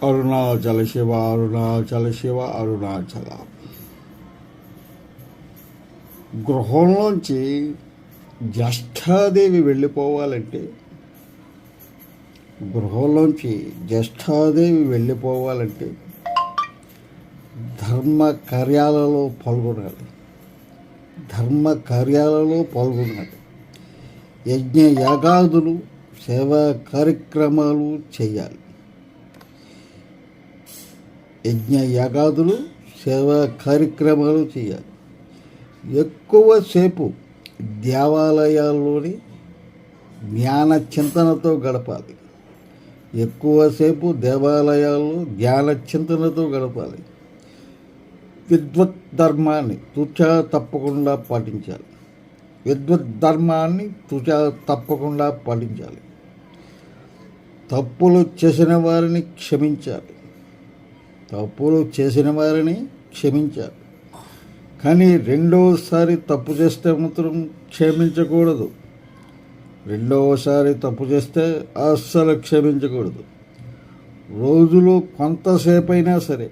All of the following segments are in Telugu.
అరుణాచల శివ అరుణాచల శివ అరుణాచల. గృహంలోంచి జ్యేష్ఠాదేవి వెళ్ళిపోవాలంటే ధర్మ కార్యాలలో పాల్గొనాలి. యజ్ఞ యాగాదులు సేవా కార్యక్రమాలు చేయాలి. ఎక్కువసేపు దేవాలయాల్లోని జ్ఞాన చింతనతో గడపాలి. విద్వత్ ధర్మాన్ని తుచా తప్పకుండా పాటించాలి. తప్పులు చేసిన వారిని క్షమించాలి. కానీ రెండోసారి తప్పు చేస్తే మాత్రం క్షమించకూడదు. అస్సలు క్షమించకూడదు. రోజులో కొంతసేపైనా సరే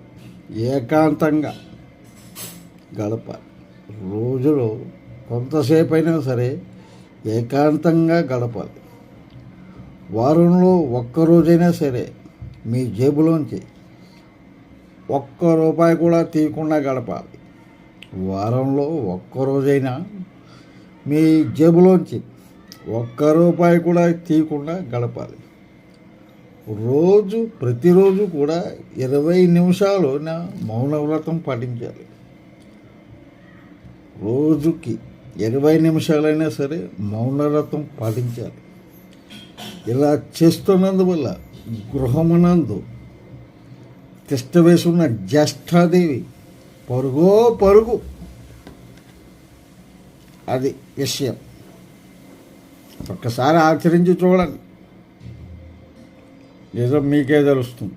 ఏకాంతంగా గడపాలి. వారంలో ఒక్కరోజైనా సరే మీ జేబులోంచి ₹1 కూడా తీయకుండా గడపాలి. ప్రతిరోజు కూడా 20 నిమిషాలు మౌనవ్రతం పాటించాలి. రోజుకి 20 నిమిషాలైనా సరే మౌనవ్రతం పాటించాలి. ఇలా చేస్తున్నందువల్ల గృహమునందు తిష్ట వేసున్న జ్యేష్ఠాదేవి పరుగు. అది విషయం. ఒక్కసారి ఆచరించి చూడండి, నిజం మీకే తెలుస్తుంది.